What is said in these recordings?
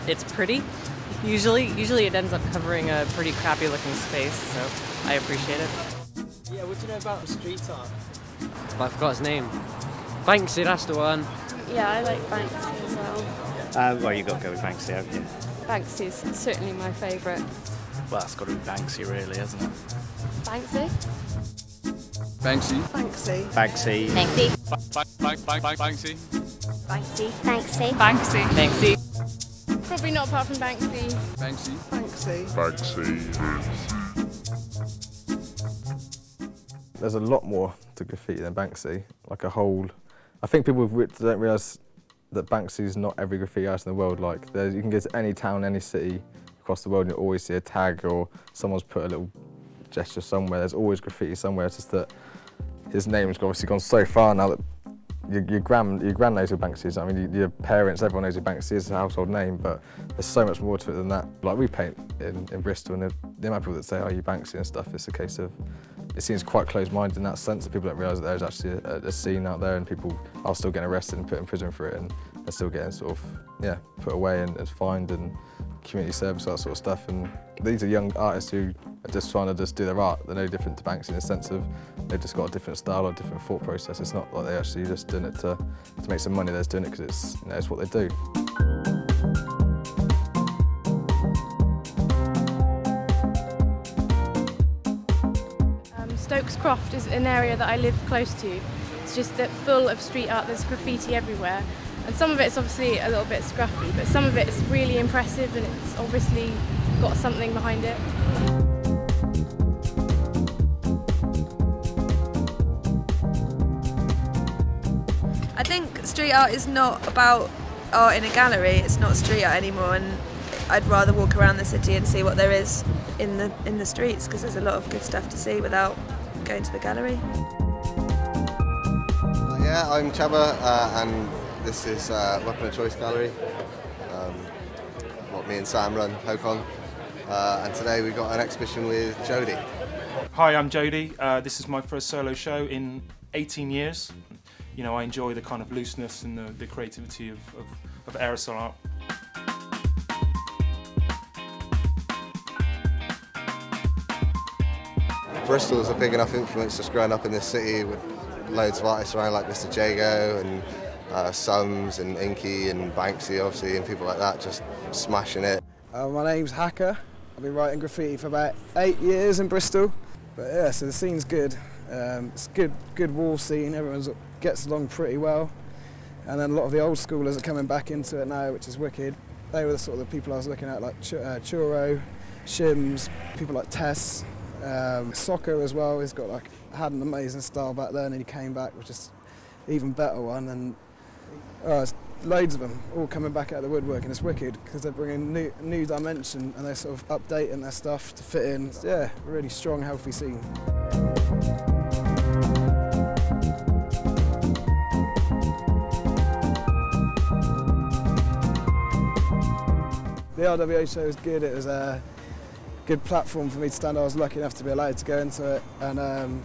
It's pretty. Usually it ends up covering a pretty crappy looking space, so I appreciate it. Yeah, what do you know about street art? But I forgot his name. Banksy, that's the one. Yeah, I like Banksy as well. Well, you've got to go with Banksy, haven't you? Banksy's certainly my favourite. Well, that's got to be Banksy, really, hasn't it? Banksy? Banksy. Banksy. Banksy. Banksy. Banksy. Banksy. Banksy. Banksy. Banksy. Probably not apart from Banksy. Banksy. Banksy. There's a lot more to graffiti than Banksy, like a whole. I think people don't realise that Banksy's not every graffiti artist in the world. Like, you can go to any town, any city across the world and you'll always see a tag or someone's put a little gesture somewhere. There's always graffiti somewhere. It's just that his name's obviously gone so far now that your gran knows who Banksy is. I mean, your parents, everyone knows who Banksy is. It's a household name, but there's so much more to it than that. Like, we paint in Bristol, and the amount of people that say, "Oh, you Banksy" and stuff, it's a case of, it seems quite close-minded in that sense that people don't realise that there's actually a scene out there, and people are still getting arrested and put in prison for it, and they're still getting sort of, yeah, put away and fined and community service, that sort of stuff. And these are young artists who are just trying to do their art. They're no different to Banksy in the sense of they've just got a different style or different thought process. It's not like they're actually just doing it to make some money. They're just doing it because it's, you know, it's what they do. Stokes Croft is an area that I live close to. It's just that full of street art. There's graffiti everywhere. And some of it's obviously a little bit scruffy, but some of it's really impressive and it's obviously got something behind it. I think street art is not about art in a gallery. It's not street art anymore, and I'd rather walk around the city and see what there is in the streets, because there's a lot of good stuff to see without going to the gallery. Yeah, I'm Chaba, and this is Weapon of Choice Gallery, what me and Sam run, Hocon, and today we've got an exhibition with Jody. Hi, I'm Jody. This is my first solo show in 18 years. You know, I enjoy the kind of looseness and the creativity of aerosol art. Bristol is a big enough influence just growing up in this city with loads of artists around like Mr. Jago and Sums and Inky and Banksy obviously, and people like that just smashing it. My name's Hacker. I've been writing graffiti for about 8 years in Bristol. But yeah, so the scene's good. It's a good wall scene, everyone gets along pretty well. And then a lot of the old schoolers are coming back into it now, which is wicked. They were the sort of the people I was looking at, like Churro, Shims, people like Tess, Soccer as well. He's got had an amazing style back then, and he came back with just even better one. And it's loads of them all coming back out of the woodwork, and it's wicked because they're bringing new dimension and they're sort of updating their stuff to fit in. Yeah, a really strong, healthy scene. The RWA show was good. It was a good platform for me to stand. I was lucky enough to be allowed to go into it, and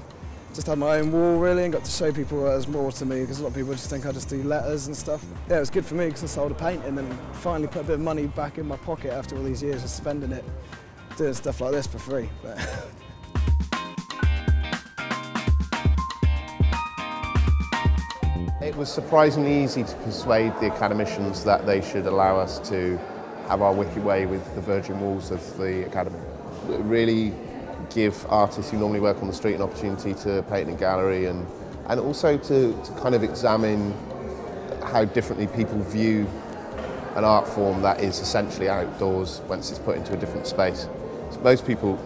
just had my own wall really, and got to show people there's more to me, because a lot of people just think I just do letters and stuff. Yeah, it was good for me because I sold a painting and finally put a bit of money back in my pocket after all these years of spending it doing stuff like this for free. But it was surprisingly easy to persuade the academicians that they should allow us to have our wicked way with the virgin walls of the academy. Really give artists who normally work on the street an opportunity to paint in a gallery, and also to kind of examine how differently people view an art form that is essentially outdoors once it's put into a different space. So most people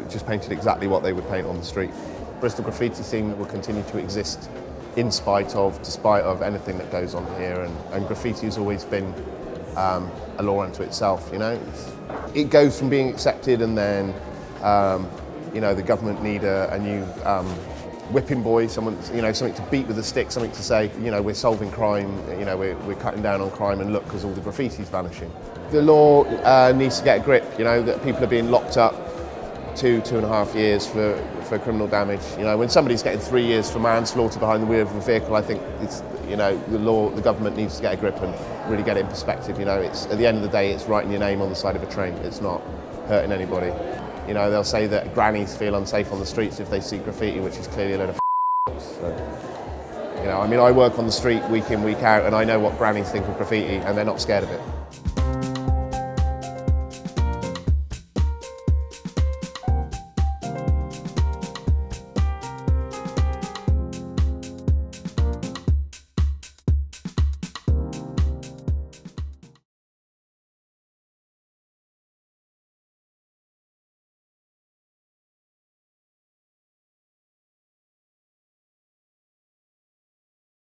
just painted exactly what they would paint on the street. Bristol graffiti scene will continue to exist despite of anything that goes on here, and graffiti has always been a law unto itself, you know. It goes from being accepted, and then you know, the government need a new whipping boy, someone, you know, something to beat with a stick, something to say, you know, we're solving crime, you know, we're cutting down on crime, and look, because all the graffiti's vanishing. The law needs to get a grip, you know, that people are being locked up 2.5 years for criminal damage. You know, when somebody's getting 3 years for manslaughter behind the wheel of a vehicle, I think it's, you know, the government needs to get a grip and really get it in perspective. You know, it's at the end of the day, it's writing your name on the side of a train. It's not hurting anybody. You know, they'll say that grannies feel unsafe on the streets if they see graffiti, which is clearly a load of so, you know, I mean, I work on the street week in, week out, and I know what grannies think of graffiti, and they're not scared of it.